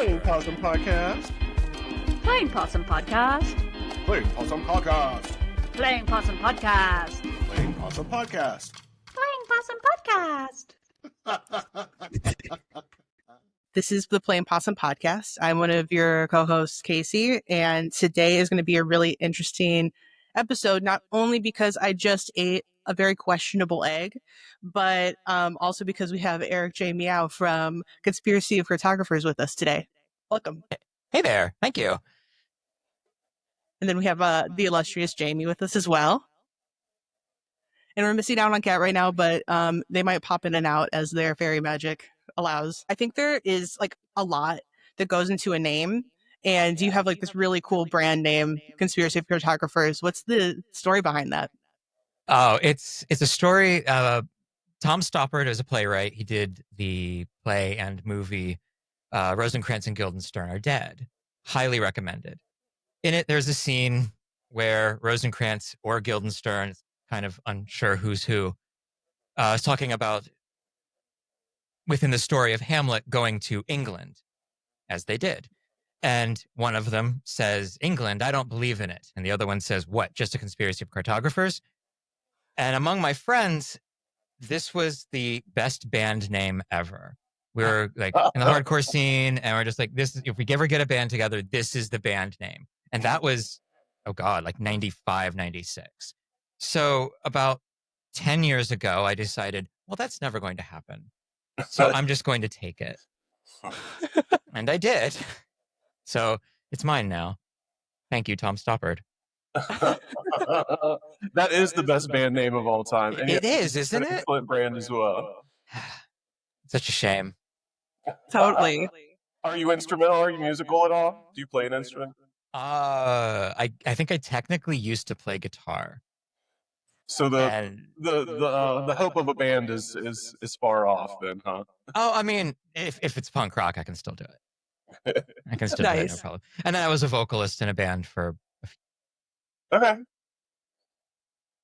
Playing Possum Podcast. Playing Possum Podcast. Playing Possum Podcast. Playing Possum Podcast. Playing Possum Podcast. Playing Possum Podcast. This is the Playing Possum Podcast. I'm one of your co-hosts, Kacey, and today is going to be a really interesting episode, not only because I just ate a very questionable egg, but also because we have Eric J. Meow from Conspiracy of Cartographers with us today. Welcome. Hey there. Thank you. And then we have the illustrious Jamey with us as well. And we're missing out on Cat right now, but they might pop in and out as their fairy magic allows. I think there is like a lot that goes into a name, and you have like this really cool brand name, Conspiracy of Cartographers. What's the story behind that? Oh, it's a story. Tom Stoppard is a playwright. He did the play and movie Rosencrantz and Guildenstern Are Dead. Highly recommended. In it, there's a scene where Rosencrantz or Guildenstern, kind of unsure who's who, is talking about within the story of Hamlet going to England, as they did. And one of them says, England, I don't believe in it. And the other one says, what, just a conspiracy of cartographers? And among my friends, this was the best band name ever. We were like in the hardcore scene, and we're just like, this is, if we ever get a band together, this is the band name. And that was, oh God, like 95, 96. So about 10 years ago, I decided, well, that's never going to happen. So I'm just going to take it. And I did. So it's mine now. Thank you, Tom Stoppard. That is the best band name of all time. And It is, isn't an it? excellent brand as well. Such a shame. Totally. Are you instrumental? Are you musical at all? Do you play an instrument? I think I technically used to play guitar. So And the hope of a band is far off then, huh? oh, I mean, if it's punk rock, I can still do it. I can still do it, no Nice. problem. And then I was a vocalist in a band for Okay.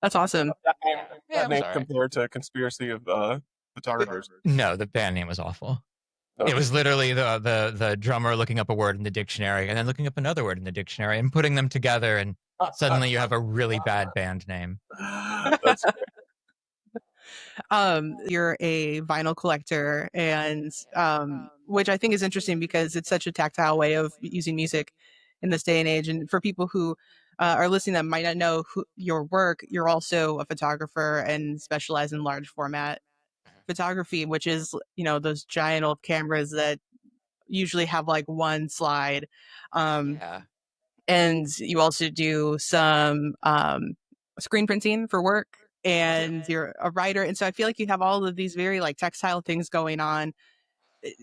That's awesome. That name, Yeah, it that was name all right. compared to Conspiracy of Photographers. no, the band name was awful. Okay. It was literally the drummer looking up a word in the dictionary and then looking up another word in the dictionary and putting them together, and suddenly you have a really bad band name. That's You're a vinyl collector, and which I think is interesting because it's such a tactile way of using music in this day and age. And for people who are listening that might not know your work, you're also a photographer and specialize in large format photography, which is, you know, those giant old cameras that usually have like one slide. Yeah. And you also do some screen printing for work, and you're a writer. And so I feel like you have all of these very like textile things going on.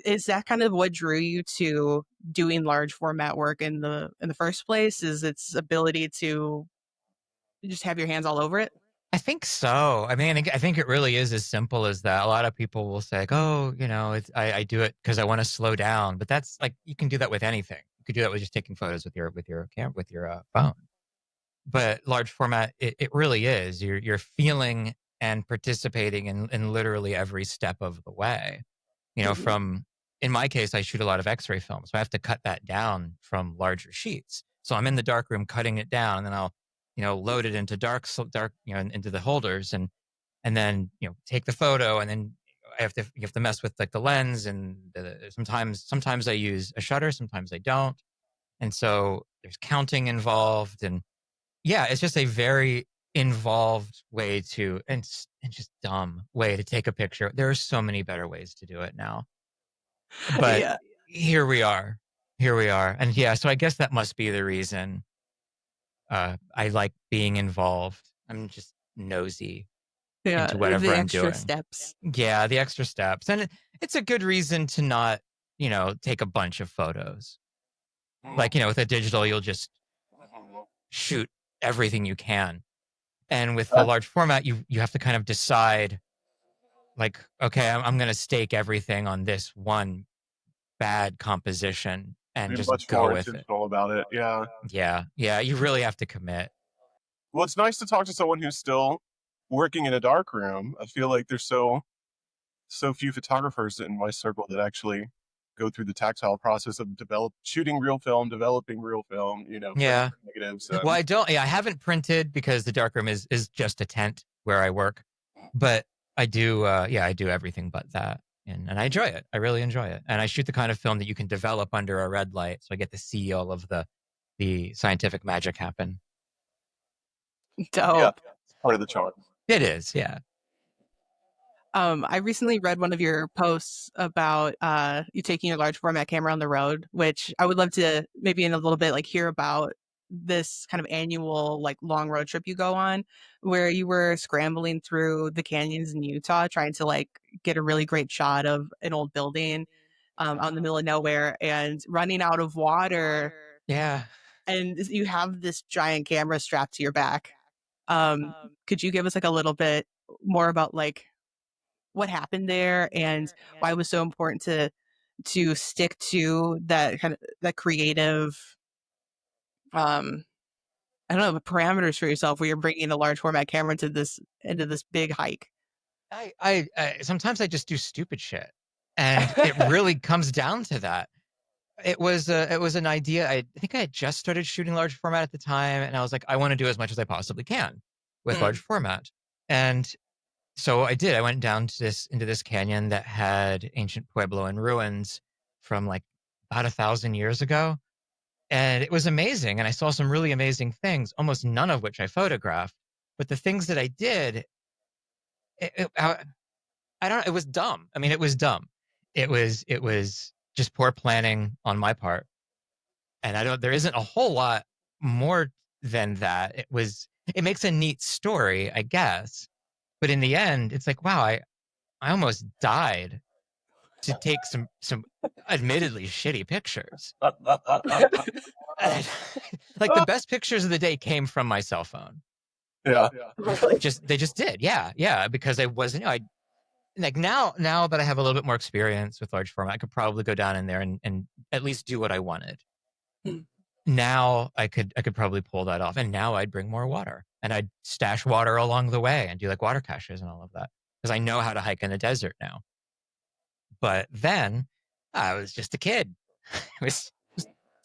Is that kind of what drew you to doing large format work in the first place? Is its ability to just have your hands all over it? I think so. I mean, I think it really is as simple as that. A lot of people will say, like, "Oh, you know, I do it because I want to slow down." But that's like, you can do that with anything. You could do that with just taking photos with your phone. But large format, it really is. You're feeling and participating in literally every step of the way. You know, from, in my case, I shoot a lot of X-ray film, so I have to cut that down from larger sheets. So I'm in the darkroom cutting it down, and then I'll, you know, load it into dark, you know, into the holders, and then, you know, take the photo, and then you have to mess with like the lens, and sometimes I use a shutter, sometimes I don't, and so there's counting involved, and yeah, it's just a very involved way to, and just dumb way to take a picture. There are so many better ways to do it now, but Yeah. here we are, and yeah, so I guess that must be the reason. I like being involved. I'm just nosy into whatever the I'm extra doing. steps. Yeah, the extra steps. And it's a good reason to not, you know, take a bunch of photos. Like, you know, with a digital, you'll just shoot everything you can. And with the large format, you have to kind of decide, like, okay, I'm going to stake everything on this one bad composition and Be just much go more with it. intentional about it. Yeah. Yeah, you really have to commit. Well, it's nice to talk to someone who's still working in a dark room. I feel like there's so few photographers in my circle that actually go through the tactile process of shooting real film, developing real film, Yeah. negatives. Well, I haven't printed because the darkroom is just a tent where I work, but I do, I do everything but that. And I enjoy it. I really enjoy it. And I shoot the kind of film that you can develop under a red light. So I get to see all of the scientific magic happen. Dope. Yeah, it's part of the charm. It is, yeah. I recently read one of your posts about you taking your large format camera on the road, which I would love to maybe in a little bit like hear about this kind of annual like long road trip you go on, where you were scrambling through the canyons in Utah trying to like get a really great shot of an old building out in the middle of nowhere and running out of water. Yeah. And you have this giant camera strapped to your back. Could you give us like a little bit more about like what happened there and why it was so important to stick to that kind of that creative I don't know, parameters for yourself where you're bringing a large format camera into this big hike? I sometimes I just do stupid shit, and it really comes down to that. It was an idea. I think I had just started shooting large format at the time, and I was like, I want to do as much as I possibly can with large format, and so I did. I went down to into this canyon that had ancient Puebloan ruins from like about 1,000 years ago. And it was amazing. And I saw some really amazing things, almost none of which I photographed. But the things that I did, I don't know, it was dumb. I mean, it was dumb. It was just poor planning on my part. And there isn't a whole lot more than that. It makes a neat story, I guess. But in the end, it's like, wow, I almost died to take some admittedly shitty pictures. Like the best pictures of the day came from my cell phone. Yeah. Really? They just did. Yeah. Because I wasn't, like now that I have a little bit more experience with large format, I could probably go down in there and at least do what I wanted. Now I could probably pull that off. And now I'd bring more water and I'd stash water along the way and do like water caches and all of that. Because I know how to hike in the desert now. But then I was just a kid. It was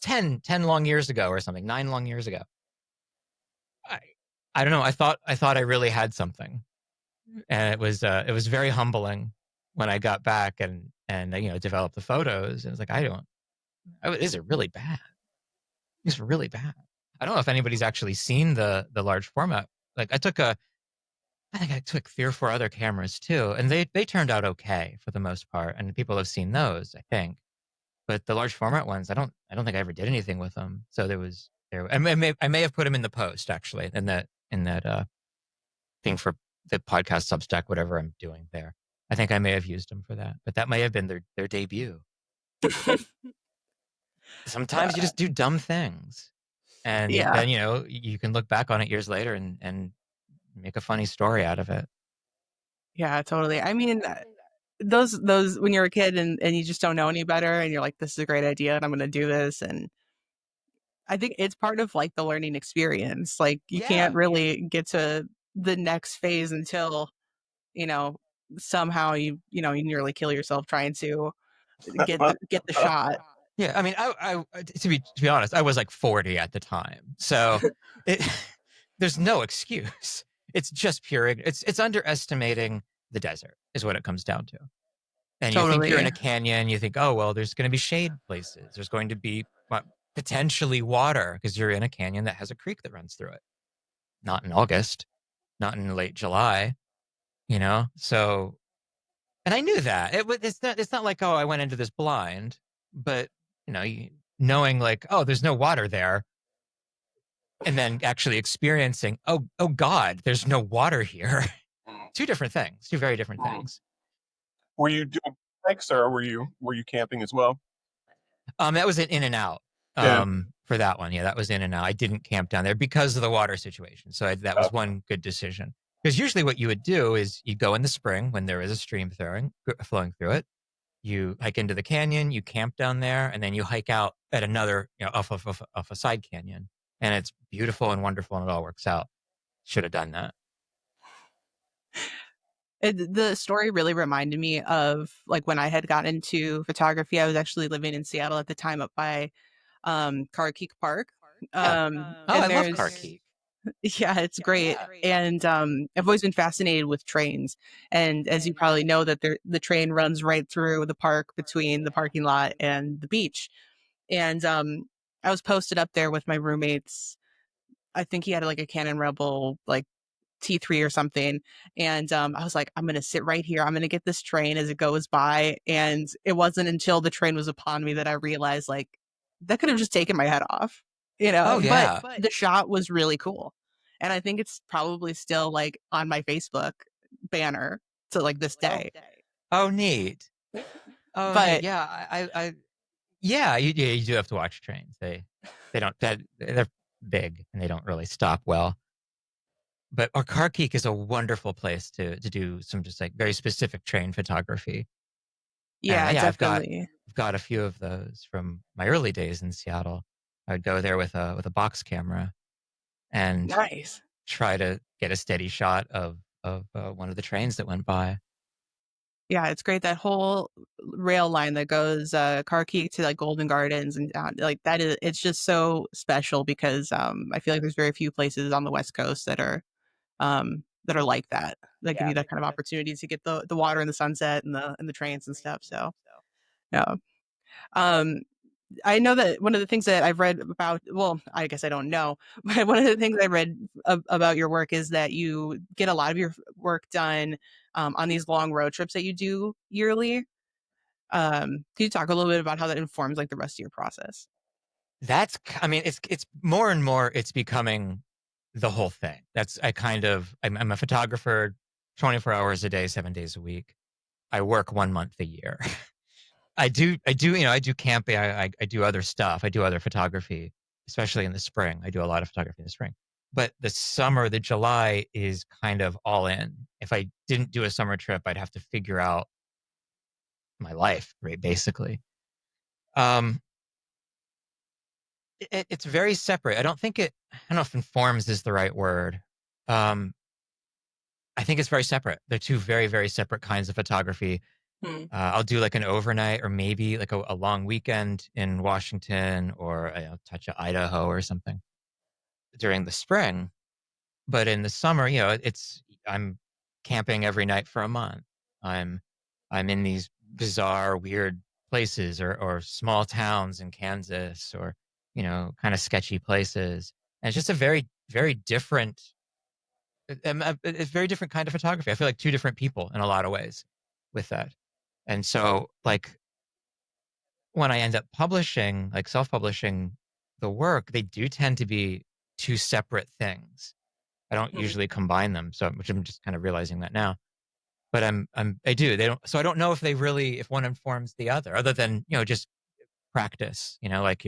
10 long years ago or something, 9 long years ago. I don't know. I thought I really had something, and it was very humbling when I got back and developed the photos. And it was like, these are really bad. These are really bad. I don't know if anybody's actually seen the large format. Like I think I took 3 or 4 other cameras too, and they turned out okay for the most part. And people have seen those, I think. But the large format ones, I don't think I ever did anything with them. So I may have put them in the post actually in that thing for the podcast Substack, whatever I'm doing there. I think I may have used them for that, but that may have been their debut. Sometimes you just do dumb things, and then you can look back on it years later and make a funny story out of it. Yeah, totally. I mean, those when you're a kid and you just don't know any better and you're like, this is a great idea and I'm going to do this. And I think it's part of like the learning experience. Like you can't really get to the next phase until, somehow you nearly kill yourself trying to get the shot. Yeah. I mean, I to be honest, I was like 40 at the time. So there's no excuse. It's just pure, it's underestimating the desert is what it comes down to. And you think you're in a canyon, you think, oh, well, there's going to be shade places. There's going to be potentially water because you're in a canyon that has a creek that runs through it. Not in August, not in late July, So, and I knew that. It's not like, oh, I went into this blind, but, knowing like, oh, there's no water there. And then actually experiencing, oh God, there's no water here. 2 different things, 2 very different things. Were you doing hikes or were you camping as well? That was an in and out. For that one, that was in and out. I didn't camp down there because of the water situation. So that was one good decision. Because usually what you would do is you go in the spring when there is a stream flowing through it. You hike into the canyon, you camp down there, and then you hike out at another, off a side canyon. And it's beautiful and wonderful, and it all works out. Should have done that. The story really reminded me of like when I had gotten into photography. I was actually living in Seattle at the time, up by Carkeek Park. Yeah. Oh, I And love there's Carkeek. yeah, it's great. Yeah. And I've always been fascinated with trains. And as you probably know, that the train runs right through the park between the parking lot and the beach. And I was posted up there with my roommates. I think he had like a Canon Rebel like T3 or something. And I was like, I'm going to sit right here. I'm going to get this train as it goes by. And it wasn't until the train was upon me that I realized like that could have just taken my head off, you know, Oh, yeah. but the shot was really cool. And I think it's probably still like on my Facebook banner to like this day. Oh, neat. Oh, neat. But Yeah, yeah, you do have to watch trains. They're big and they don't really stop well. But our Carkeek is a wonderful place to do some just like very specific train photography. And yeah, yeah, definitely. I've got a few of those from my early days in Seattle. I would go there with a box camera and Nice. try to get a steady shot of one of the trains that went by. Yeah, it's great. That whole rail line that goes Carkeek to like Golden Gardens and down, like that is it's just so special because I feel like there's very few places on the West Coast that are like that give you that kind of opportunity to get the water and the sunset and the trains and stuff. So yeah. Um I know that one of the things that I've read about, well, I guess I don't know, but one of the things I read about your work is that you get a lot of your work done on these long road trips that you do yearly. Can you talk a little bit about how that informs like the rest of your process? I mean, it's more and more, it's becoming the whole thing. I'm a photographer 24 hours a day, 7 days a week. I work 1 month a year. I do camping. I do other stuff. I do other photography, especially in the spring. I do a lot of photography in the spring. But the summer, the July is kind of all in. If I didn't do a summer trip, I'd have to figure out my life, right? Basically. Um, it's very separate. I don't know if informs is the right word. Um, I think it's very separate. They're two very, very separate kinds of photography. Hmm. I'll do like an overnight or maybe like a long weekend in Washington or touch of Idaho or something during the spring. But in the summer, I'm camping every night for a month. I'm I'm in these bizarre, weird places or small towns in Kansas or kind of sketchy places. And it's just a very, very different. It's very different kind of photography. I feel like two different people in a lot of ways with that. And so, like, when I end up publishing, like self-publishing the work, they do tend to be two separate things. I don't Hmm. usually combine them, so which I'm just kind of realizing that now. But I do. They don't. So I don't know if one informs the other than just practice. Like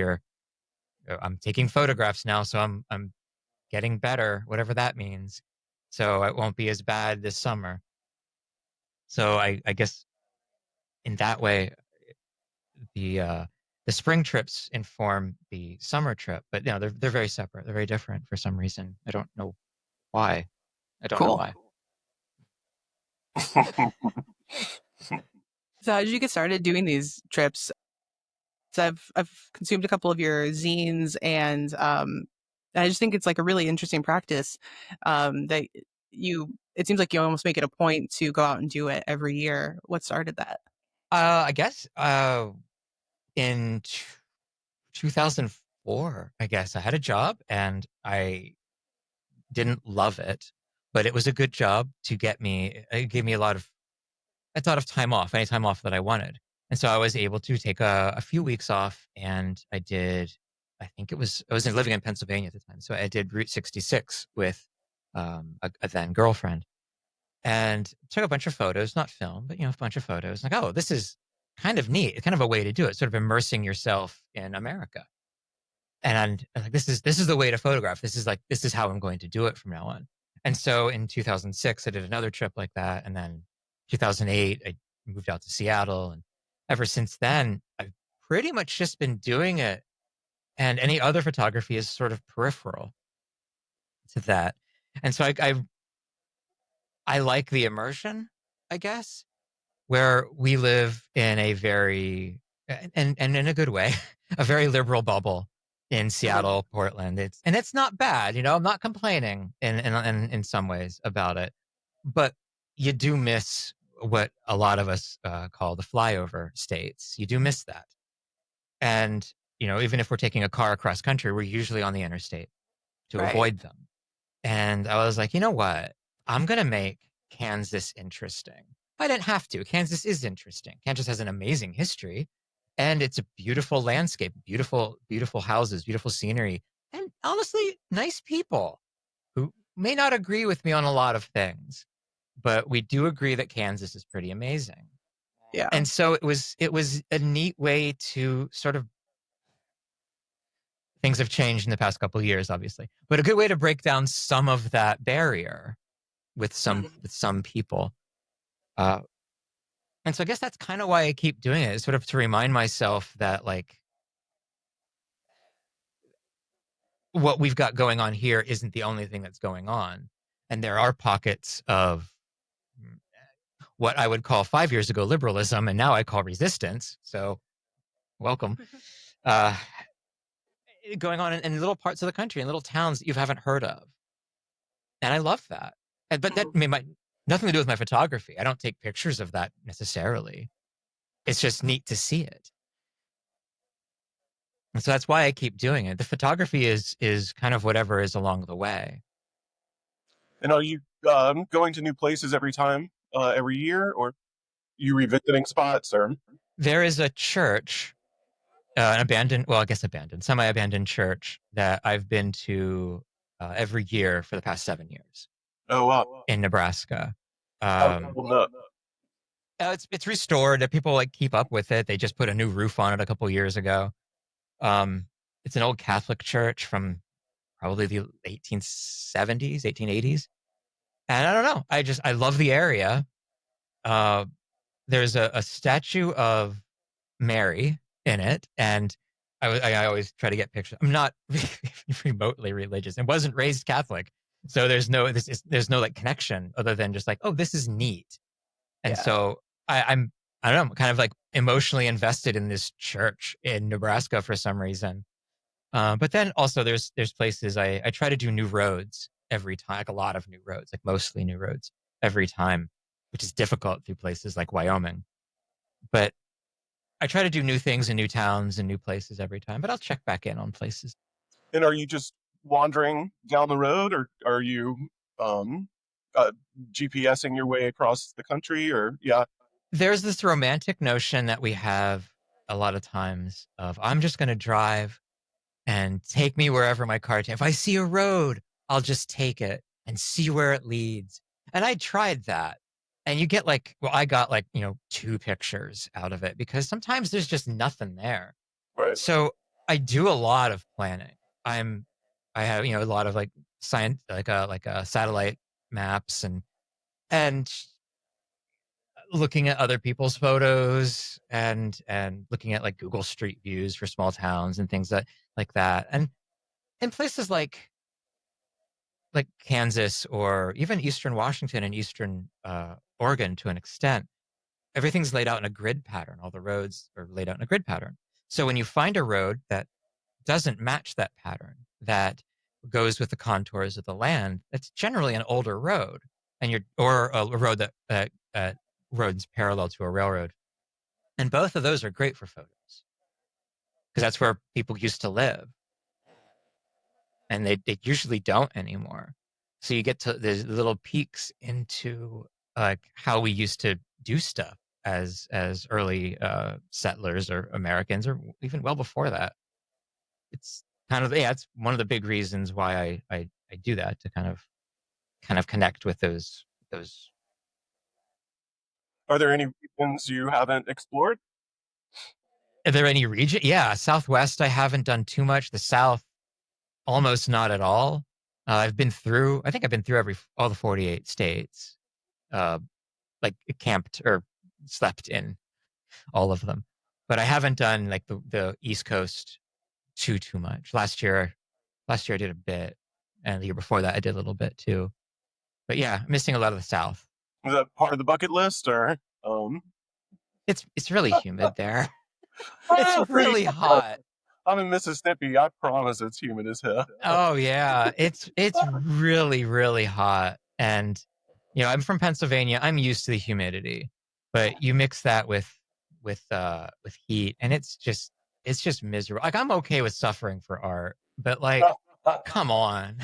I'm taking photographs now, so I'm getting better, whatever that means. So it won't be as bad this summer. So I guess in that way, the uh, the spring trips inform the summer trip, but they're very separate. They're very different for some reason. I don't know why. I don't know Cool. why. So how did you get started doing these trips? So I've consumed a couple of your zines and I just think it's like a really interesting practice that it seems like you almost make it a point to go out and do it every year. What started that? I guess in 2004, I guess I had a job and I didn't love it, but it was a good job to get me. It gave me a lot of time off, any time off that I wanted. And so I was able to take a few weeks off and I was living in Pennsylvania at the time. So I did Route 66 with a then girlfriend and took a bunch of photos, not film, but, a bunch of photos. Like, oh, this is kind of neat. It's kind of a way to do it, sort of immersing yourself in America. And I'm like, this is the way to photograph. This is how I'm going to do it from now on. And so in 2006, I did another trip like that. And then 2008, I moved out to Seattle. And ever since then, I've pretty much just been doing it. And any other photography is sort of peripheral to that. And so I like the immersion. I guess, where we live in a very, and in a good way, a very liberal bubble in Seattle, Portland. It's not bad, I'm not complaining in some ways about it, but you do miss what a lot of us call the flyover states. You do miss that. And, even if we're taking a car across country, we're usually on the interstate to Right. avoid them. And I was like, you know what? I'm going to make Kansas interesting. I didn't have to. Kansas is interesting. Kansas has an amazing history, and it's a beautiful landscape, beautiful, beautiful houses, beautiful scenery, and honestly, nice people who may not agree with me on a lot of things, but we do agree that Kansas is pretty amazing. Yeah. And so it was a neat way to sort of, things have changed in the past couple of years, obviously, but a good way to break down some of that barrier with some people. And so I guess that's kind of why I keep doing it, is sort of to remind myself that, like, what we've got going on here isn't the only thing that's going on. And there are pockets of what I would call 5 years ago liberalism, and now I call resistance. So welcome. Going on in little parts of the country, in little towns that you haven't heard of. And I love that. But that nothing to do with my photography. I don't take pictures of that necessarily. It's just neat to see it. And so that's why I keep doing it. The photography is kind of whatever is along the way. And are you going to new places every year, or you revisiting spots, or? There is a church, semi-abandoned church that I've been to every year for the past 7 years. Oh, wow. In Nebraska. Well, It's restored. People like keep up with it. They just put a new roof on it a couple years ago. It's an old Catholic church from probably the 1870s, 1880s. And I don't know. I love the area. There's a statue of Mary in it, and I always try to get pictures. I'm not remotely religious and wasn't raised Catholic, so there's no like connection other than just like, oh, this is neat. And so I don't know, I'm kind of like emotionally invested in this church in Nebraska for some reason. But then also there's places I try to do new roads every time, like a lot of new roads, like mostly new roads every time, which is difficult through places like Wyoming. But I try to do new things in new towns and new places every time, but I'll check back in on places. And are you just wandering down the road, or are you GPSing your way across the country, or yeah? There's this romantic notion that we have a lot of times of, I'm just going to drive and take me wherever my car takes. If I see a road, I'll just take it and see where it leads. And I tried that. And you get I got 2 pictures out of it because sometimes there's just nothing there. Right. So I do a lot of planning. I have, a lot of science, satellite maps and looking at other people's photos and looking at Google Street Views for small towns and things like that. And in places like Kansas or even Eastern Washington and Eastern Oregon to an extent, everything's laid out in a grid pattern. All the roads are laid out in a grid pattern. So when you find a road that doesn't match that pattern, that goes with the contours of the land, it's generally an older road, or a road that roads parallel to a railroad. And both of those are great for photos because that's where people used to live. And they usually don't anymore. So you get to there's little peeks into how we used to do stuff as early settlers or Americans, or even well before that. It's kind of it's one of the big reasons why I do that, to kind of connect with those. Are there any regions you haven't explored? Are there any region? Yeah, Southwest I haven't done too much. The South, almost not at all. I think I've been through all the 48 states, camped or slept in all of them, but I haven't done the East Coast too much. Last year I did a bit, and the year before that I did a little bit too. But yeah, missing a lot of the South. Is that part of the bucket list, or It's really humid there. ah, It's really hot. I'm in Mississippi. I promise it's humid as hell. Oh yeah, it's really really hot, and I'm from Pennsylvania. I'm used to the humidity, but you mix that with heat, and it's just miserable. Like I'm okay with suffering for art, but like, come on.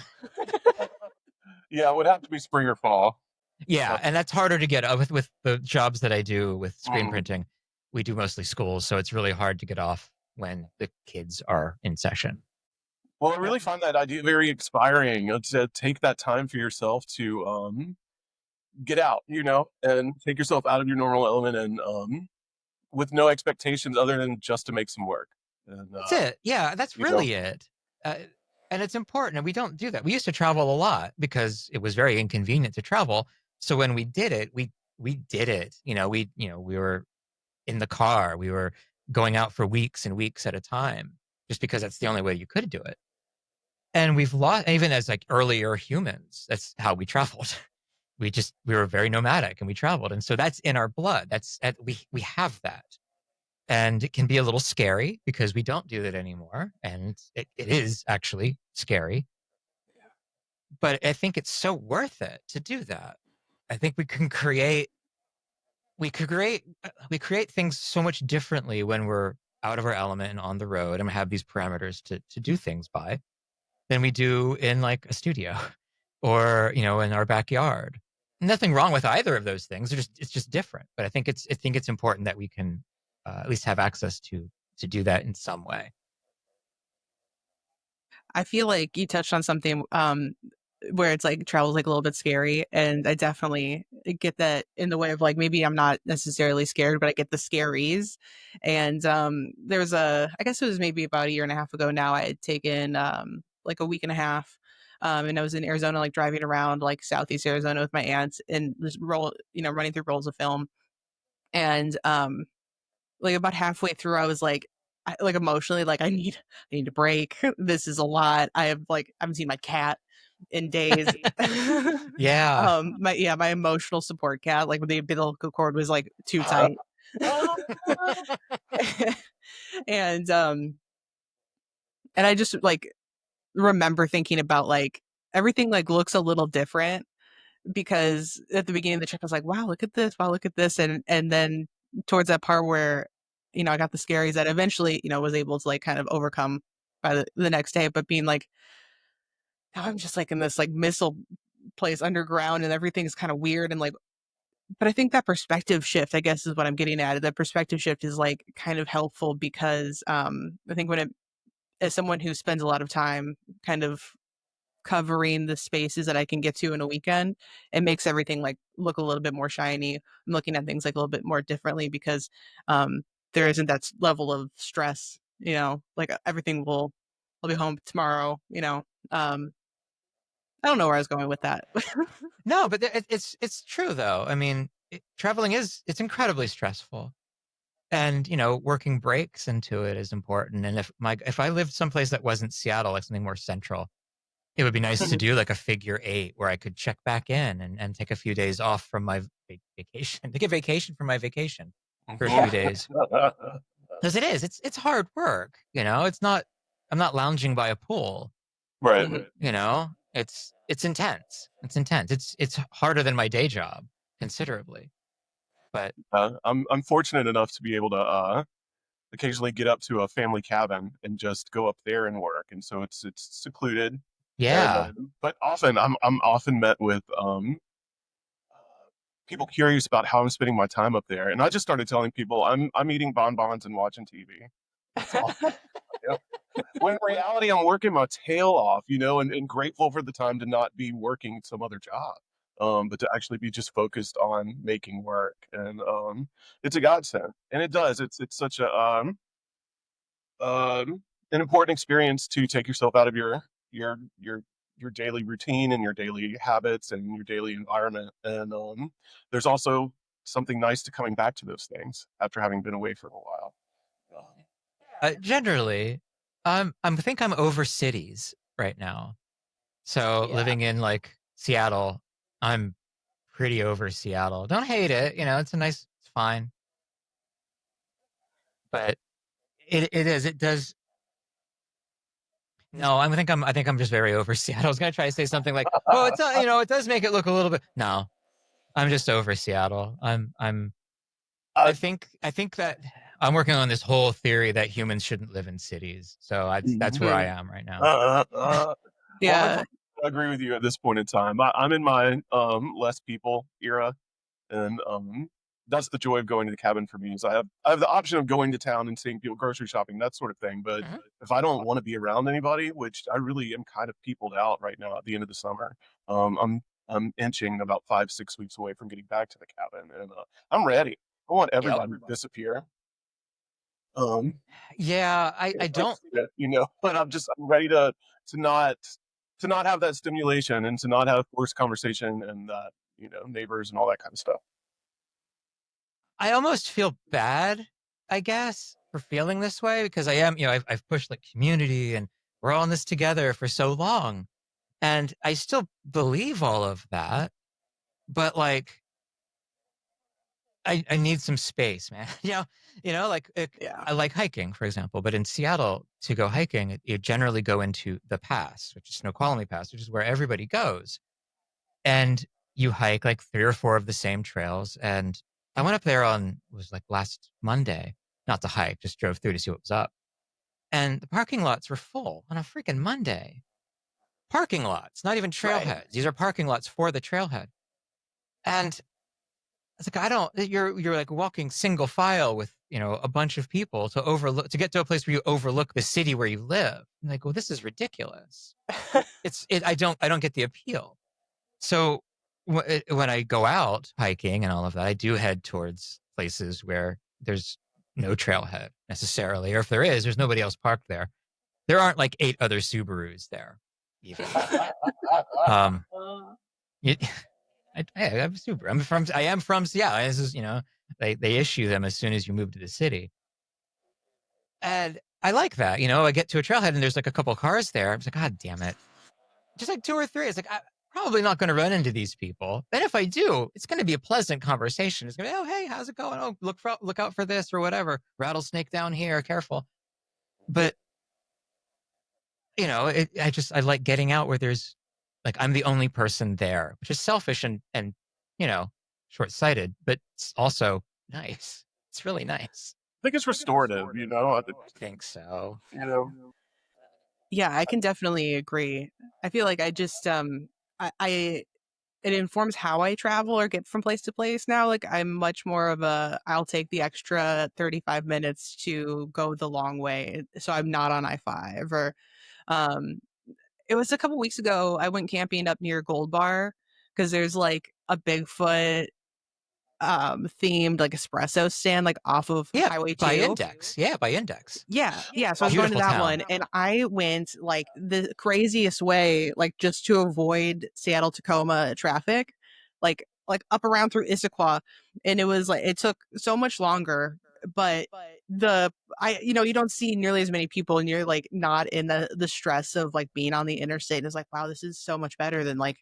Yeah, it would have to be spring or fall. Yeah, and that's harder to get with the jobs that I do with screen Mhm. printing. We do mostly schools, so it's really hard to get off when the kids are in session. Well, I really find that idea very inspiring, to take that time for yourself to get out, and take yourself out of your normal element, and with no expectations other than just to make some work. And That's it. Yeah, that's you know, really it. Uh, and it's important. And we don't do that. We used to travel a lot because it was very inconvenient to travel. So when we did it, we did it. We were in the car. We were going out for weeks and weeks at a time, just because that's the only way you could do it. And we've lost, even as like earlier humans, that's how we traveled. We were very nomadic and we traveled. And so that's in our blood. We have that. And it can be a little scary because we don't do that anymore. And it is actually scary. But I think it's so worth it to do that. I think we create things so much differently when we're out of our element and on the road and we have these parameters to do things by than we do in like a studio or, in our backyard. Nothing wrong with either of those things. It's just different. But I think it's important that we can at least have access to do that in some way. I feel like you touched on something where it's like travel's like a little bit scary, and I definitely get that in the way of like maybe I'm not necessarily scared, but I get the scaries. And there was I guess it was maybe about a year and a half ago now, I had taken like a week and a half. And I was in Arizona, like driving around like Southeast Arizona with my aunts and just running through rolls of film. And like about halfway through, I was like, like emotionally, like I need a break. This is a lot. I haven't seen my cat in days. Yeah. My emotional support cat, like the umbilical cord was like too tight. and and I just like remember thinking about like everything like looks a little different, because at the beginning of the trip I was like, wow, look at this, and then towards that part where I got the scaries that eventually was able to like kind of overcome by the next day, but being like, now I'm just like in this like missile place underground and everything's kind of weird and like, but I think that perspective shift, I guess, is what I'm getting at. That perspective shift is like kind of helpful because I think as someone who spends a lot of time kind of covering the spaces that I can get to in a weekend, it makes everything like look a little bit more shiny. I'm looking at things like a little bit more differently because there isn't that level of stress, like everything I'll be home tomorrow, I don't know where I was going with that. No, but it's true though. I mean, traveling it's incredibly stressful, and working breaks into it is important. And if I lived someplace that wasn't Seattle, like something more central, it would be nice to do like a figure 8 where I could check back in and take a few days off from my vacation, take a vacation from my vacation for a few days. Because it's hard work. It's not, I'm not lounging by a pool. Right. It's intense. It's intense. It's harder than my day job considerably. But I'm fortunate enough to be able to occasionally get up to a family cabin and just go up there and work, and so it's secluded. yeah. And, but often I'm often met with people curious about how I'm spending my time up there, and I just started telling people I'm eating bonbons and watching TV. That's all. When in reality, I'm working my tail off, and grateful for the time to not be working some other job, but to actually be just focused on making work. And it's a godsend, and it does. It's such a an important experience to take yourself out of your your daily routine and your daily habits and your daily environment. And there's also something nice to coming back to those things after having been away for a while. Generally, I think I'm over cities right now. So Yeah. living in like Seattle, I'm pretty over Seattle. Don't hate it. It's it's fine. But it does. No, I think I'm just very over Seattle. I was gonna try to say something like, "Oh, it's it does make it look a little bit." No, I'm just over Seattle. I think that I'm working on this whole theory that humans shouldn't live in cities. So that's where I am right now. Yeah. I agree with you at this point in time. I'm in my less people era, and that's the joy of going to the cabin for me. Is I have the option of going to town and seeing people grocery shopping, that sort of thing. But if I don't want to be around anybody, which I really am kind of peopled out right now at the end of the summer, I'm inching about 5-6 weeks away from getting back to the cabin, and I'm ready. I want everybody to disappear. Yeah, I don't. But I'm ready to not have that stimulation and to not have forced conversation and that neighbors and all that kind of stuff. I almost feel bad, I guess, for feeling this way because I am, I've pushed like community and we're all in this together for so long. And I still believe all of that. But like, I need some space, man. I like hiking, for example, but in Seattle to go hiking, you generally go into the pass, which is Snoqualmie Pass, which is where everybody goes. And you hike like 3 or 4 of the same trails. And I went up there it was like last Monday, not to hike, just drove through to see what was up. And the parking lots were full on a freaking Monday. Parking lots, not even trailheads. Right. These are parking lots for the trailhead. And it's like, you're like walking single file with, a bunch of people to get to a place where you overlook the city where you live. I'm like, well, this is ridiculous. I don't get the appeal. So when I go out hiking and all of that, I do head towards places where there's no trailhead necessarily, or if there is, there's nobody else parked there. There aren't like 8 other Subarus there, even. I have a Subaru. I am from Seattle. This is, they issue them as soon as you move to the city, and I like that. I get to a trailhead and there's like a couple cars there. I'm like, God damn it, just like 2 or 3. It's like probably not going to run into these people. Then if I do, it's going to be a pleasant conversation. It's going to be, oh, hey, how's it going? Oh, look out for this or whatever. Rattlesnake down here. Careful. But, I like getting out where there's like, I'm the only person there, which is selfish and short-sighted, but it's also nice. It's really nice. I think it's restorative, I think so. Yeah, I can definitely agree. I feel like I just it informs how I travel or get from place to place now. Like I'm much more of I'll take the extra 35 minutes to go the long way, so I'm not on I-5. Or it was a couple weeks ago I went camping up near Gold Bar because there's like a Bigfoot themed like espresso stand like off of Highway 2 by Index. So I was going to that one, and I went like the craziest way, like just to avoid Seattle Tacoma traffic, like up around through Issaquah, and it was like it took so much longer, but you don't see nearly as many people, and you're like not in the stress of like being on the interstate. And it's like, wow, this is so much better than like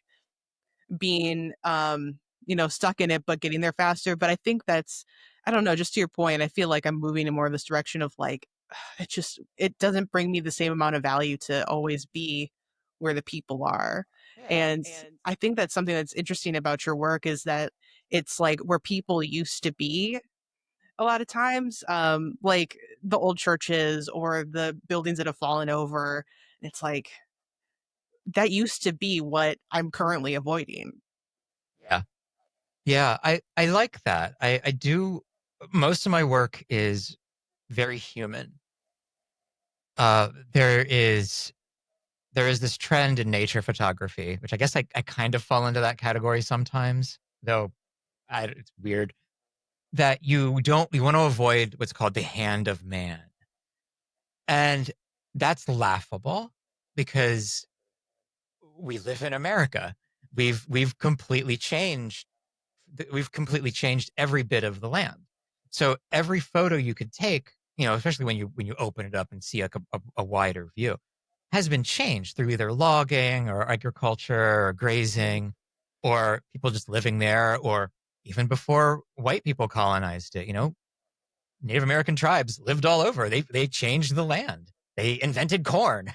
being stuck in it but getting there faster. But I think that's, I don't know, just to your point, I feel like I'm moving in more of this direction of like it doesn't bring me the same amount of value to always be where the people are. And I think that's something that's interesting about your work is that it's like where people used to be a lot of times, like the old churches or the buildings that have fallen over. It's like that used to be what I'm currently avoiding. Yeah, I like that. I do. Most of my work is very human. There is this trend in nature photography, which I guess I kind of fall into that category sometimes, though it's weird, that you want to avoid what's called the hand of man. And that's laughable because we live in America. We've completely changed every bit of the land. So every photo you could take, especially when you open it up and see like a wider view, has been changed through either logging or agriculture or grazing. or people just living there, or even before white people colonized it, Native American tribes lived all over. They changed the land. They invented corn.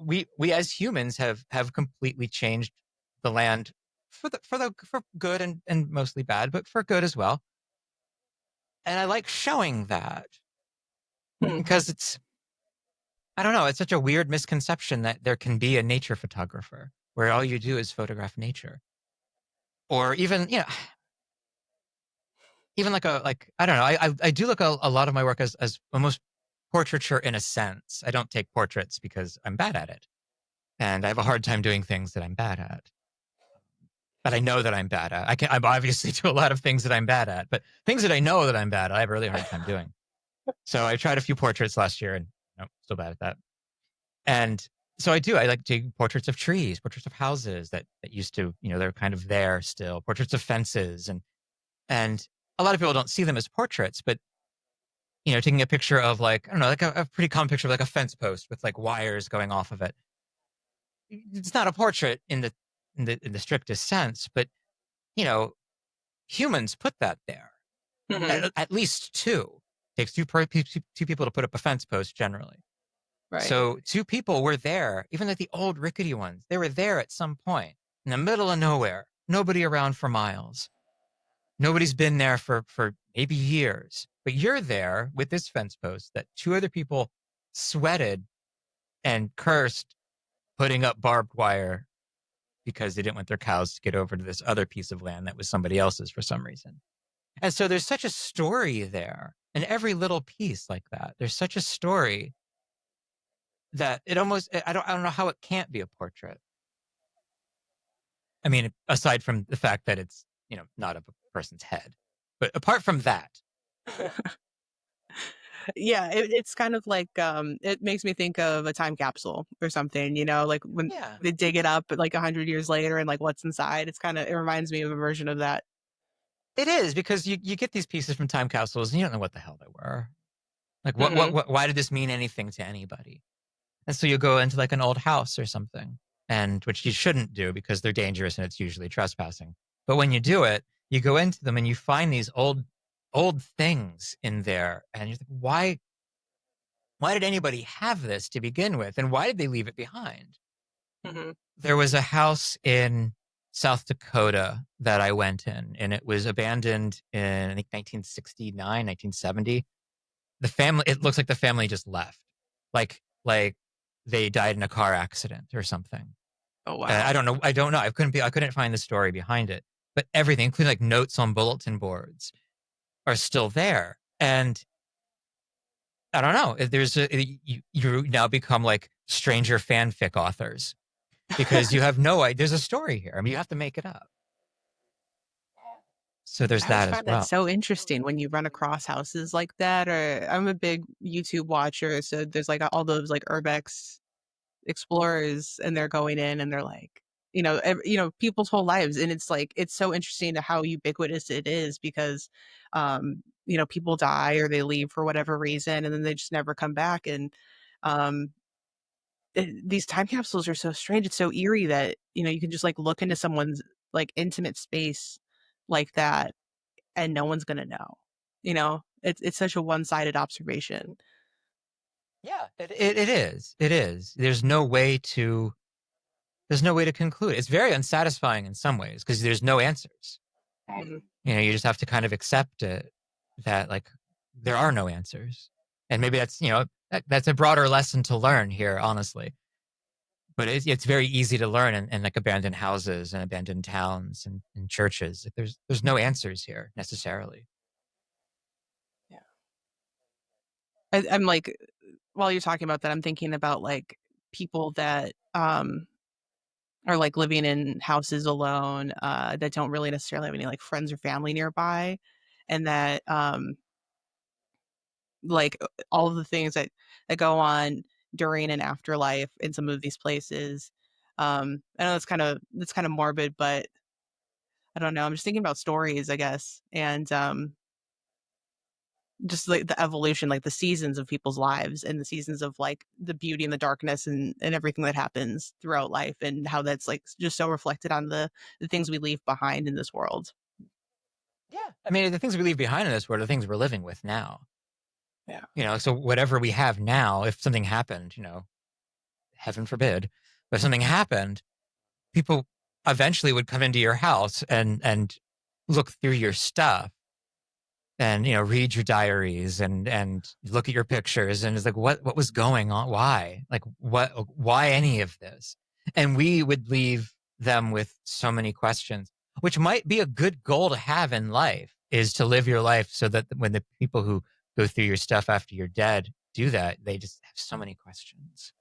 We as humans have completely changed the land for good and mostly bad, but for good as well. And I like showing that because I don't know, it's such a weird misconception that there can be a nature photographer where all you do is photograph nature. Or even, even like I don't know, I do look a lot of my work as almost portraiture in a sense. I don't take portraits because I'm bad at it. And I have a hard time doing things that I'm bad at. But I know that I'm bad at. I'm obviously do a lot of things that I'm bad at, but things that I know that I'm bad at, I have a really hard time doing. So I tried a few portraits last year and still bad at that. And so I like doing portraits of trees, portraits of houses that used to, they're kind of there still, portraits of fences. And a lot of people don't see them as portraits, but, taking a picture of like, I don't know, like a pretty common picture of like a fence post with like wires going off of it. It's not a portrait in the strictest sense, but, humans put that there. At least two. It takes two people to put up a fence post generally. Right. So two people were there, even like the old rickety ones. They were there at some point in the middle of nowhere. Nobody around for miles. Nobody's been there for maybe years. But you're there with this fence post that two other people sweated and cursed putting up barbed wire because they didn't want their cows to get over to this other piece of land that was somebody else's for some reason. And so there's such a story there. And every little piece like that, there's such a story that it almost, I don't know how it can't be a portrait. I mean, aside from the fact that it's, not a person's head, but apart from that. Yeah, it's kind of like, it makes me think of a time capsule or something, like when they dig it up like 100 years later and like what's inside. It reminds me of a version of that. It is, because you get these pieces from time capsules and you don't know what the hell they were. Like why did this mean anything to anybody? And so you go into like an old house or something, and which you shouldn't do because they're dangerous and it's usually trespassing. But when you do it, you go into them and you find these old things in there, and you're like, why did anybody have this to begin with, and why did they leave it behind? There was a house in South Dakota that I went in, and it was abandoned in, I think, 1969, 1970. It looks like the family just left, like they died in a car accident or something. Oh wow! I don't know. I couldn't find the story behind it, but everything, including like notes on bulletin boards, are still there. And I don't know. You now become like stranger fanfic authors because you have no idea. There's a story here. I mean, you have to make it up. So there's that as well. That's so interesting when you run across houses like that. Or I'm a big YouTube watcher, so there's like all those like urbex explorers, and they're going in and they're like, people's whole lives, and it's like it's so interesting to how ubiquitous it is because, people die or they leave for whatever reason, and then they just never come back. And these time capsules are so strange. It's so eerie that you can just like look into someone's like intimate space like that, and no one's gonna know. It's such a one-sided observation. Yeah, it is. It is. There's no way to conclude. It's very unsatisfying in some ways because there's no answers. You just have to kind of accept it, that like there are no answers. And maybe that's, that's a broader lesson to learn here, honestly. But it's very easy to learn in like abandoned houses and abandoned towns and churches. There's no answers here necessarily. Yeah. I'm like, while you're talking about that, I'm thinking about like people that are like living in houses alone, that don't really necessarily have any like friends or family nearby, and that like all of the things that go on during and after life in some of these places. I know it's kind of morbid, but I don't know. I'm just thinking about stories, I guess, and just like the evolution, like the seasons of people's lives and the seasons of like the beauty and the darkness and everything that happens throughout life, and how that's like just so reflected on the things we leave behind in this world. Yeah. I mean, the things we leave behind in this world are the things we're living with now. Yeah. You know, so whatever we have now, if something happened, you know, heaven forbid, but if something happened, people eventually would come into your house and look through your stuff and, you know, read your diaries and look at your pictures. And it's like, what was going on? Why? Like, why any of this? And we would leave them with so many questions, which might be a good goal to have in life, is to live your life so that when the people who go through your stuff after you're dead do that, they just have so many questions.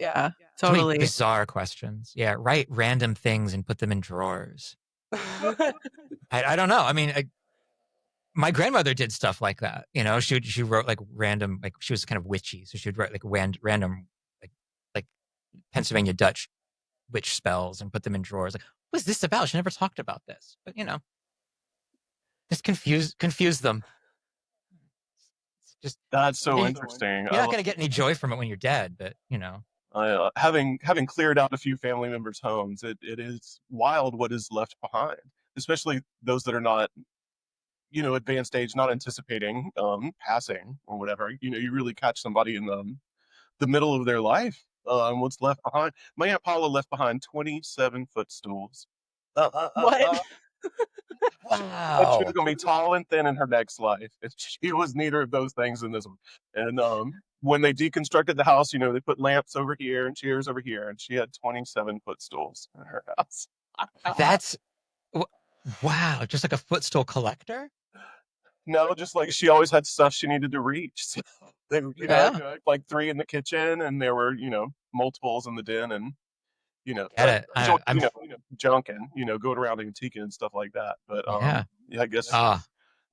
Yeah, So many totally. bizarre questions. Yeah, write random things and put them in drawers. I don't know. I mean, my grandmother did stuff like that. You know, she wrote like random, like she was kind of witchy, so she would write like random like Pennsylvania Dutch witch spells and put them in drawers. Like, what was this about? She never talked about this, but you know, just confuse them. It's just That's so you're interesting. not gonna get any joy from it when you're dead, but you know. Having cleared out a few family members' homes, it is wild what is left behind, especially those that are not, you know, advanced age, not anticipating passing or whatever. You know, you really catch somebody in the middle of their life. What's left behind? My Aunt Paula left behind 27 footstools. What? But she Wow. was going to be tall and thin in her next life. And she was neither of those things in this one. And when they deconstructed the house, you know, they put lamps over here and chairs over here, and she had 27 footstools in her house. That's wow, just like a footstool collector. No, just like she always had stuff she needed to reach. So they, you know, Yeah. like 3 in the kitchen, and there were, you know, multiples in the den, and you know, Get it. I'm you know, junking, you know, going around antiquing and stuff like that. But yeah. yeah, I guess Ah,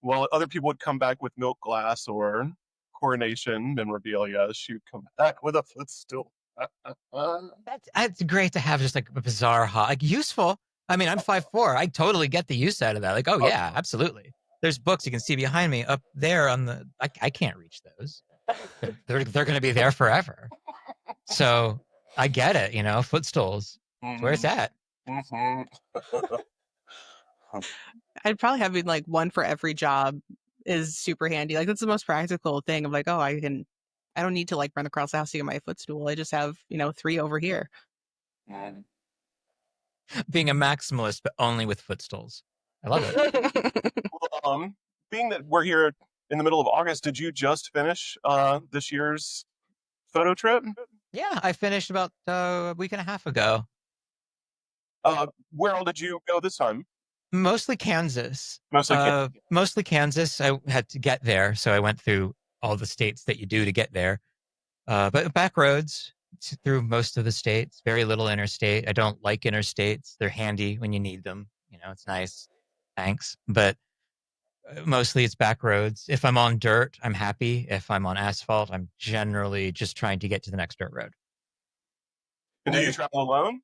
well, other people would come back with milk glass or coronation memorabilia. She would come back with a footstool. that's great to have just like a bizarre like useful. I mean, I'm 5'4". I totally get the use out of that. Like, oh yeah, absolutely. There's books you can see behind me up there on the. I can't reach those. They're going to be there forever. So I get it. You know, footstools. It's where it's at. Mhm. I'd probably having like one for every job is super handy. Like that's the most practical thing of like, oh, I don't need to like run across the house to get my footstool. I just have, you know, 3 over here. Being a maximalist, but only with footstools. I love it. Well, being that we're here in the middle of August, did you just finish this year's photo trip? Yeah, I finished about a week and a half ago. Where all did you go this time? Mostly Kansas. Mostly Kansas. Mostly Kansas. I had to get there, so I went through all the states that you do to get there. But back roads through most of the states. Very little interstate. I don't like interstates. They're handy when you need them. You know, it's nice. Thanks. But mostly it's back roads. If I'm on dirt, I'm happy. If I'm on asphalt, I'm generally just trying to get to the next dirt road. And do you travel alone?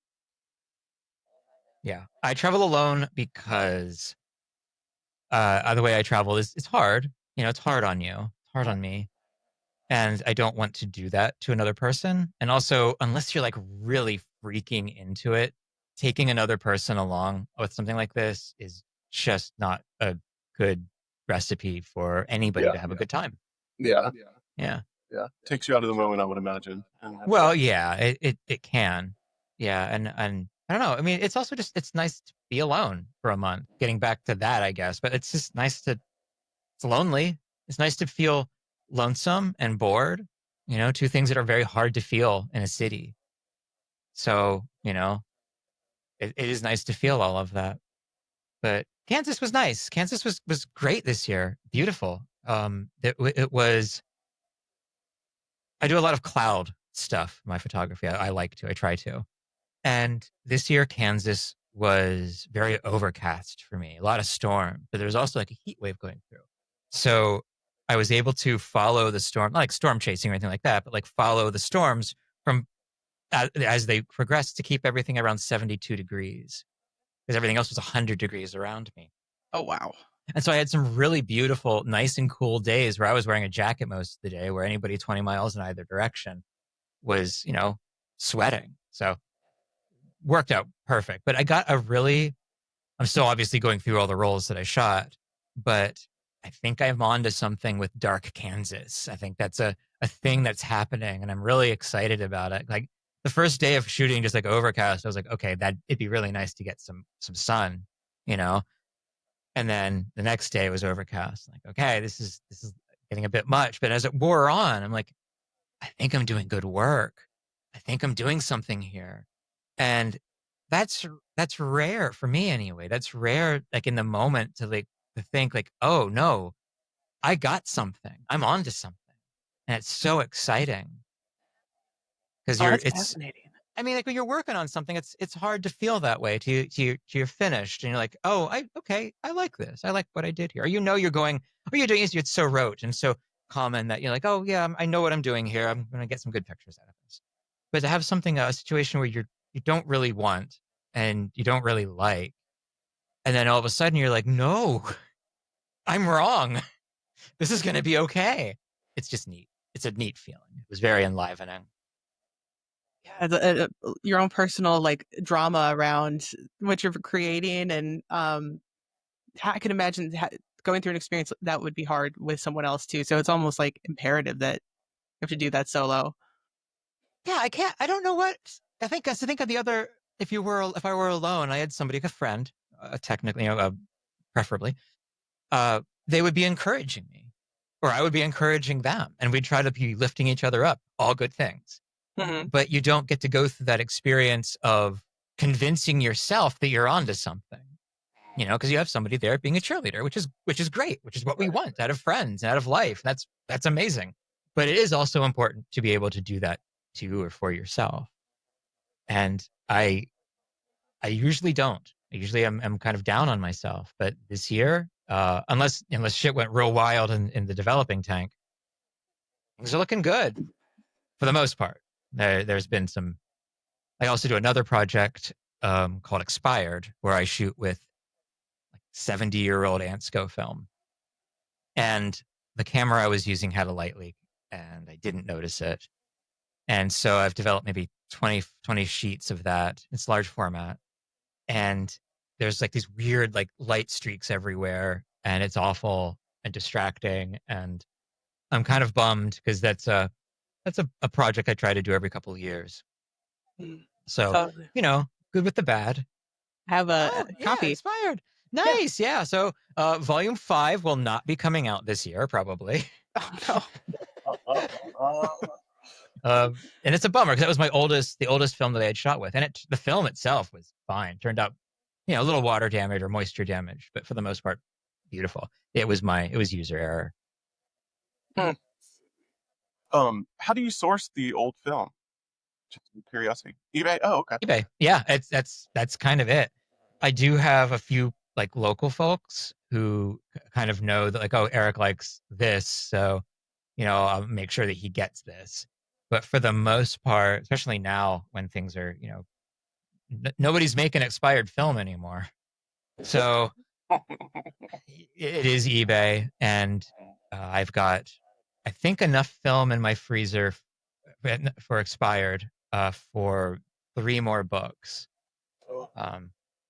Yeah, I travel alone because the way I travel is it's hard. You know, it's hard on you. It's hard on me. And I don't want to do that to another person. And also, unless you're like really freaking into it, taking another person along with something like this is just not a good recipe for anybody to have a good time. Yeah. Yeah. Yeah. Takes you out of the moment, I would imagine. Well, yeah, it can. Yeah. And I don't know. I mean, it's also just, it's nice to be alone for a month, getting back to that, I guess. But it's just nice to, it's lonely. It's nice to feel lonesome and bored, you know, 2 things that are very hard to feel in a city. So, you know, it is nice to feel all of that. But Kansas was nice. Kansas was great this year. Beautiful. It was, I do a lot of cloud stuff in my photography. I like to, I try to. And this year, Kansas was very overcast for me, a lot of storm, but there was also like a heat wave going through. So I was able to follow the storm, not like storm chasing or anything like that, but like follow the storms from as they progressed to keep everything around 72 degrees because everything else was 100 degrees around me. Oh wow. And so I had some really beautiful, nice and cool days where I was wearing a jacket most of the day, where anybody 20 miles in either direction was, sweating. So worked out perfect. But I'm still obviously going through all the roles that I shot, but I think I'm onto something with Dark Kansas. I think that's a thing that's happening, and I'm really excited about it. Like the first day of shooting, just like overcast, I was like, okay, it'd be really nice to get some sun, you know. And then the next day was overcast. Like, okay, this is getting a bit much. But as it wore on, I'm like, I think I'm doing good work. I think I'm doing something here, and that's rare for me anyway. That's rare, like in the moment, to think like, oh no, I got something. I'm onto something, and it's so exciting because Oh, that's fascinating. I mean, like when you're working on something, it's hard to feel that way till you're finished, and you're like, oh, I like this. I like what I did here. Or you're doing is it's so rote and so common that you're like, oh yeah, I know what I'm doing here. I'm gonna get some good pictures out of this. But to have a situation where you don't really want and you don't really like, and then all of a sudden you're like, no, I'm wrong. This is gonna be okay. It's just neat. It's a neat feeling. It was very enlivening. Yeah, your own personal like drama around what you're creating, and I can imagine going through an experience that would be hard with someone else too. So it's almost like imperative that you have to do that solo. Yeah, I don't know what I think. I think of the other. If I were alone, I had somebody, like a friend, technically, preferably, they would be encouraging me, or I would be encouraging them, and we'd try to be lifting each other up. All good things. Mm-hmm. But you don't get to go through that experience of convincing yourself that you're onto something, because you have somebody there being a cheerleader, which is great, which is what we want out of friends and out of life. That's amazing. But it is also important to be able to do that to or for yourself. And I usually don't. I usually am kind of down on myself. But this year, unless shit went real wild in the developing tank, things are looking good for the most part. There's been some. I also do another project called Expired, where I shoot with 70-year-old Ansco film, and the camera I was using had a light leak, and I didn't notice it. And so I've developed maybe 20 sheets of that. It's large format, and there's like these weird like light streaks everywhere, and it's awful and distracting. And I'm kind of bummed because that's a project I try to do every couple of years. So, Totally. Good with the bad. Have a copy. Yeah, Expired. Nice. Yeah. So, volume 5 will not be coming out this year, probably. Oh no. And it's a bummer because that was the oldest film that I had shot with, and the film itself was fine. Turned out, a little water damage or moisture damage, but for the most part, beautiful. It was user error. How do you source the old film? Just curiosity. eBay. Oh, okay. eBay. Yeah, that's kind of it. I do have a few like local folks who kind of know that, like, oh, Eric likes this, so I'll make sure that he gets this. But for the most part, especially now when things are, nobody's making expired film anymore. So it is eBay, and I've got, I think, enough film in my freezer for Expired for 3 more books.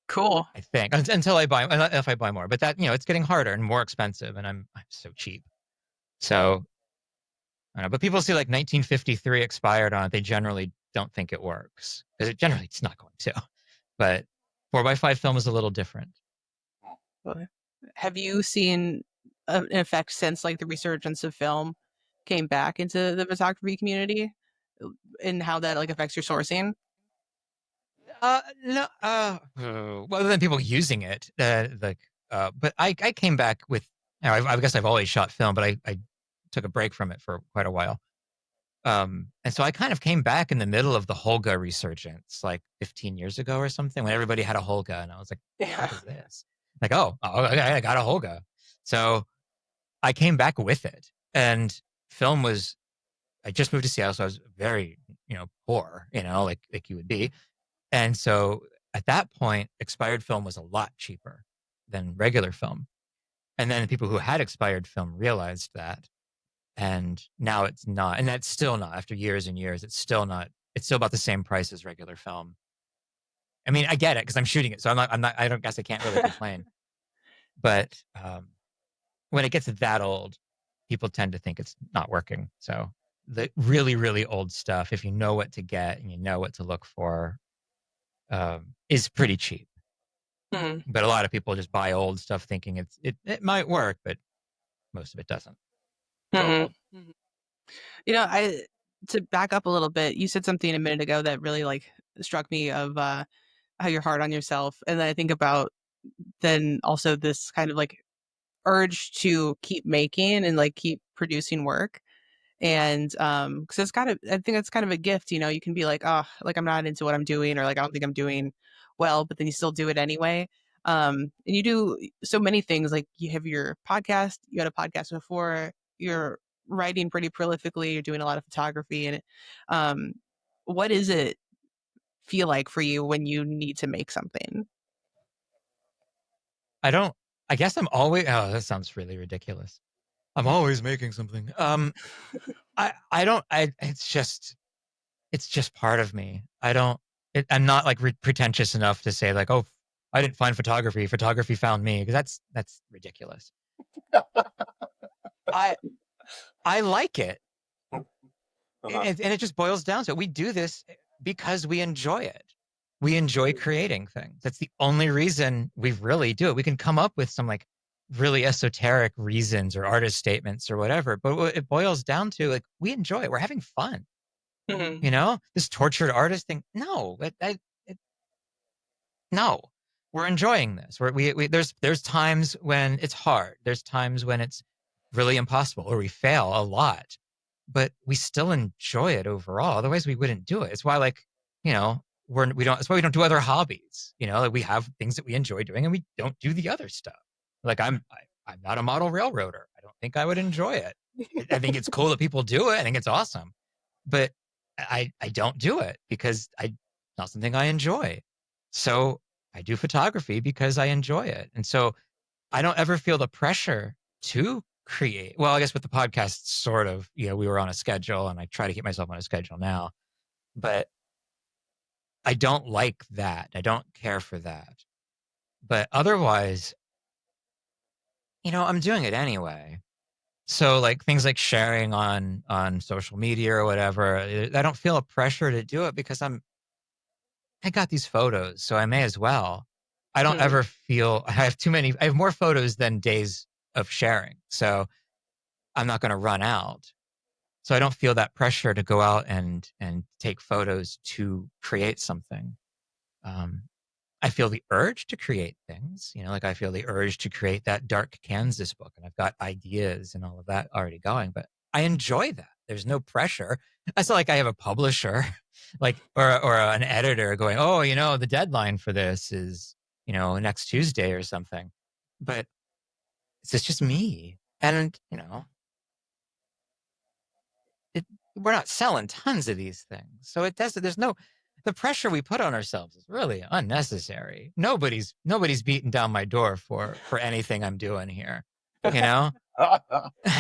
Cool. I think until if I buy more, but that it's getting harder and more expensive, and I'm so cheap. So I don't know, but people see like 1953 Expired on it. They generally don't think it works because it's not going to. But 4x5 film is a little different. Have you seen an effect since like the resurgence of film came back into the photography community, and how that like affects your sourcing? No. Well, other than people using it, but I came back with. I guess I've always shot film, but I took a break from it for quite a while. And so I kind of came back in the middle of the Holga resurgence, like 15 years ago or something, when everybody had a Holga, and I was like, "What is this?" Like, oh, I got a Holga. So I came back with it, and film was. I just moved to Seattle, so I was very, poor, like you would be. And so at that point, expired film was a lot cheaper than regular film. And then people who had expired film realized that. And now it's not. And that's still not, after years and years, it's still not. It's still about the same price as regular film. I mean, I get it because I'm shooting it. So I don't guess I can't really complain. But when it gets that old, people tend to think it's not working. So the really, really old stuff, if you know what to get and you know what to look for, is pretty cheap. Mm-hmm. But a lot of people just buy old stuff thinking it might work, but most of it doesn't. Mm-hmm. You know, to back up a little bit, you said something a minute ago that really like struck me of how you're hard on yourself, and then I think about then also this kind of like urge to keep making and like keep producing work. And because it's kind of, I think it's kind of a gift, you know. You can be like, oh, like I'm not into what I'm doing, or like I don't think I'm doing well, but then you still do it anyway. And you do so many things. Like you have your podcast, you had a podcast before, you're writing pretty prolifically, you're doing a lot of photography, and what does it feel like for you when you need to make something? I guess I'm always, oh, that sounds really ridiculous. I'm always making something. It's just part of me. I'm not like pretentious enough to say like, oh, I didn't find photography. Photography found me, because that's ridiculous. I like it. And it just boils down to it. We do this because we enjoy it. We enjoy creating things. That's the only reason we really do it. We can come up with some like really esoteric reasons or artist statements or whatever, but what it boils down to, like, we enjoy it. We're having fun. Mm-hmm. You know, this tortured artist thing. No, no, we're enjoying this. There's times when it's hard. There's times when it's really impossible or we fail a lot, but we still enjoy it overall. Otherwise we wouldn't do it. It's why, like, you know, it's why we don't do other hobbies. You know, like we have things that we enjoy doing and we don't do the other stuff. Like I'm not a model railroader. I don't think I would enjoy it. I think it's cool that people do it. I think it's awesome, but I don't do it because it's not something I enjoy. So I do photography because I enjoy it. And so I don't ever feel the pressure to create. Well, I guess with the podcast, sort of, you know, we were on a schedule and I try to keep myself on a schedule now, but I don't like that. I don't care for that. But otherwise, you know, I'm doing it anyway. So like things like sharing on social media or whatever, I don't feel a pressure to do it because I got these photos, so I may as well. I don't ever feel I have more photos than days of sharing. So I'm not going to run out. So I don't feel that pressure to go out and take photos to create something. I feel the urge to create things, you know, like I feel the urge to create that Dark Kansas book, and I've got ideas and all of that already going, but I enjoy that. There's no pressure. It's not like I have a publisher, like, or an editor going, oh, you know, the deadline for this is, you know, next Tuesday or something. But it's just me. And, you know, we're not selling tons of these things. So the pressure we put on ourselves is really unnecessary. Nobody's beating down my door for anything I'm doing here, you know?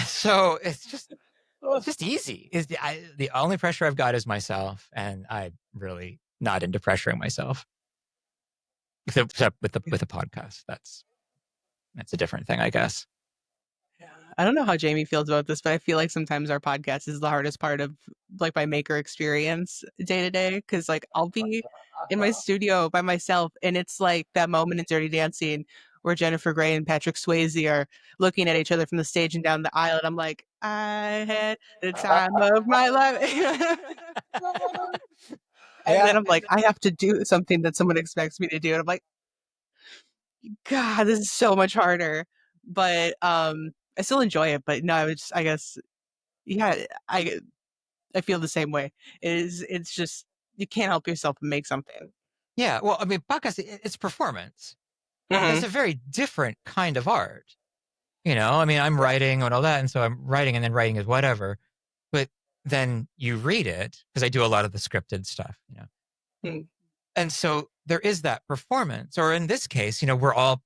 So it's just easy. The only pressure I've got is myself, and I'm really not into pressuring myself. Except with the podcast. That's a different thing, I guess. I don't know how Jamie feels about this, but I feel like sometimes our podcast is the hardest part of like my maker experience day to day. Cause like I'll be in my studio by myself and it's like that moment in Dirty Dancing where Jennifer Grey and Patrick Swayze are looking at each other from the stage and down the aisle. And I'm like, I had the time of my life. And then I'm like, I have to do something that someone expects me to do. And I'm like, God, this is so much harder. But I still enjoy it, but no, I guess, yeah, I feel the same way. It's just, you can't help yourself and make something. Yeah. Well, I mean, podcast, it's performance. Mm-hmm. It's a very different kind of art. You know, I mean, I'm writing and all that. And so I'm writing and then writing is whatever. But then you read it, because I do a lot of the scripted stuff, you know. Mm-hmm. And so there is that performance. Or in this case, you know, we're all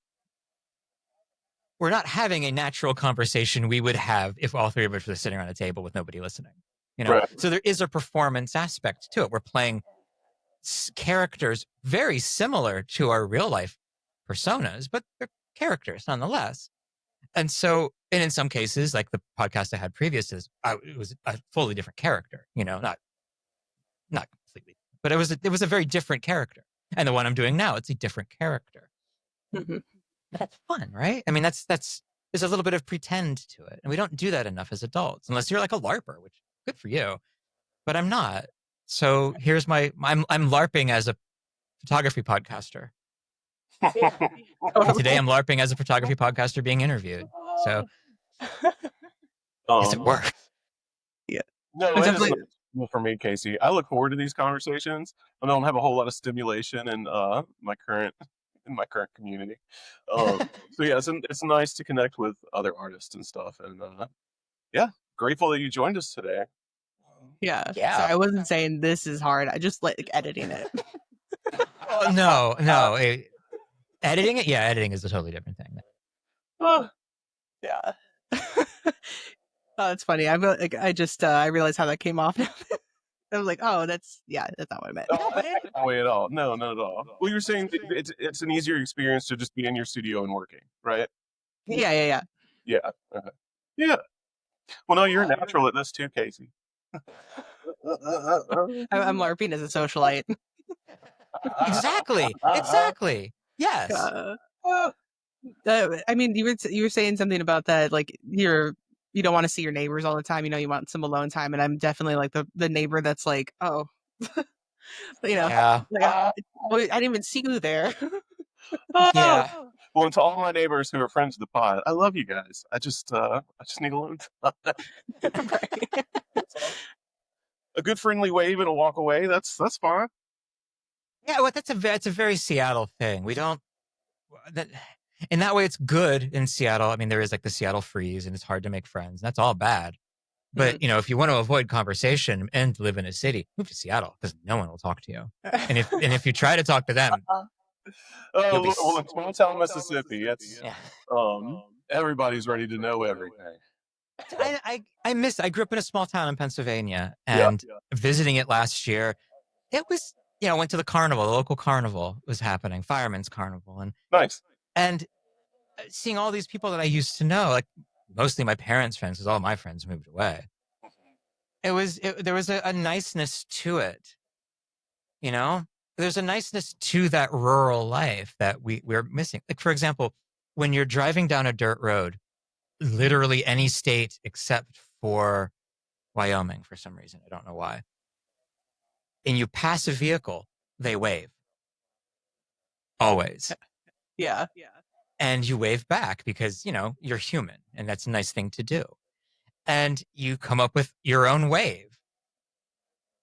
we're not having a natural conversation we would have if all three of us were sitting around a table with nobody listening. Right. So there is a performance aspect to it. We're playing characters very similar to our real life personas, but they're characters nonetheless. And so, and in some cases, like the podcast I had previous it was a fully different character, not completely, but it was a very different character. And the one I'm doing now, it's a different character. Mm-hmm. But that's fun, right? I mean, there's a little bit of pretend to it. And we don't do that enough as adults, unless you're like a LARPer, which good for you, but I'm not. So here's I'm LARPing as a photography podcaster. Today I'm LARPing as a photography podcaster being interviewed. So yes, it works. Yeah. No, it is not for me, Casey. I look forward to these conversations. I don't have a whole lot of stimulation in my current community. So yeah, it's nice to connect with other artists and stuff. And yeah, grateful that you joined us today. Yeah. So I wasn't saying this is hard. I just like editing it. No. Editing it? Yeah, editing is a totally different thing. Yeah. Oh, that's funny. I realized how that came off now. I was like, oh, that's not what I meant. No, that's not the way at all. No, not at all. Well, you're saying it's an easier experience to just be in your studio and working, right? Yeah. Yeah. Yeah. Well, no, you're natural at this too, Casey. I'm LARPing as a socialite. Exactly. Yes. I mean, you were saying something about that, like you don't want to see your neighbors all the time. You want some alone time, and I'm definitely like the neighbor that's like, oh, Yeah. like, I didn't even see you there. Yeah. Well, and to all my neighbors who are friends of the pod, I love you guys. I just need alone time. Right. A good friendly wave and a walk away. That's fine. Yeah, well, it's a very Seattle thing. We don't. In that way, it's good in Seattle. I mean, there is like the Seattle freeze, and it's hard to make friends. That's all bad. But if you want to avoid conversation and live in a city, move to Seattle because no one will talk to you. And if you try to talk to them, well, in small town Mississippi, it's everybody's ready to know everything. I grew up in a small town in Pennsylvania, and visiting it last year, it was, went to the carnival, the local carnival was happening, Fireman's Carnival. And nice. And seeing all these people that I used to know, like mostly my parents' friends, because all my friends moved away. There was a niceness to it. There's a niceness to that rural life that we're missing. Like, for example, when you're driving down a dirt road, literally any state except for Wyoming, for some reason, I don't know why, and you pass a vehicle, they wave. Always. Yeah. And you wave back because, you're human, and that's a nice thing to do. And you come up with your own wave.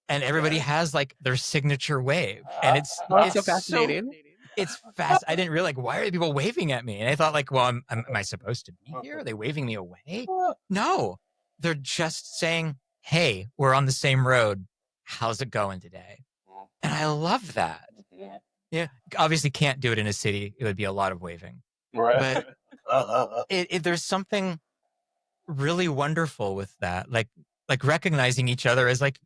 And everybody has like their signature wave. And it's so fascinating. It's fast. I didn't realize, why are people waving at me? And I thought like, well, am I supposed to be here? Are they waving me away? No, they're just saying, hey, we're on the same road. How's it going today? And I love that. Yeah. Obviously can't do it in a city. It would be a lot of waving. Right. But there's something really wonderful with that. Like recognizing each other as like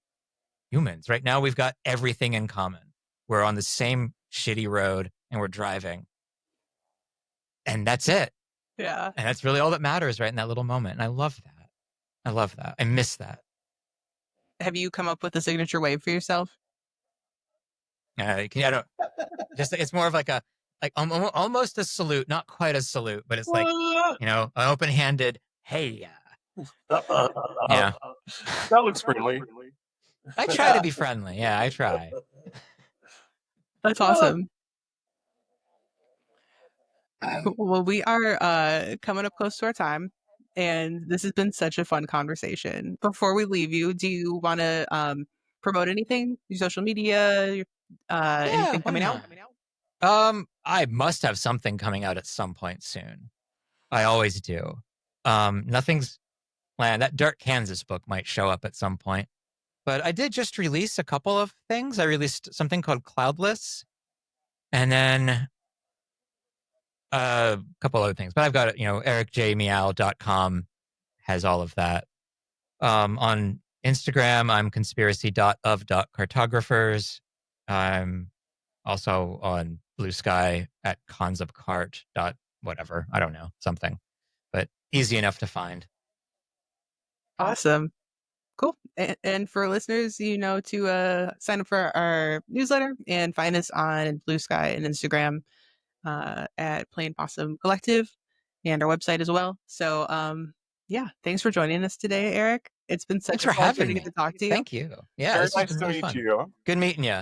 humans. Right now we've got everything in common. We're on the same shitty road and we're driving. And that's it. Yeah. And that's really all that matters right in that little moment. And I love that. I miss that. Have you come up with a signature wave for yourself? I don't. It's more of like almost a salute, not quite a salute, but it's like an open-handed. Hey, yeah. That looks friendly. I try to be friendly. Yeah, I try. That's awesome. Well, we are coming up close to our time, and this has been such a fun conversation. Before we leave you, do you want to promote anything? Your social media? Anything coming out? I must have something coming out at some point soon. I always do. Nothing's planned. That Dark Kansas book might show up at some point. But I did just release a couple of things. I released something called Cloudless. And then a couple other things, but I've got it. ericjmeow.com has all of that. On Instagram, I'm conspiracy.of.cartographers. I'm also on Blue Sky at consofcart. Whatever. I don't know, something, but easy enough to find. Awesome. Cool. And for listeners, to sign up for our newsletter and find us on Blue Sky and Instagram at Playing Possum Collective and our website as well. So, thanks for joining us today, Eric. It's been such Thanks for a pleasure having to me. get to talk to you. Thank you. Yeah, Very this has nice been to really meet fun. you. Good meeting you.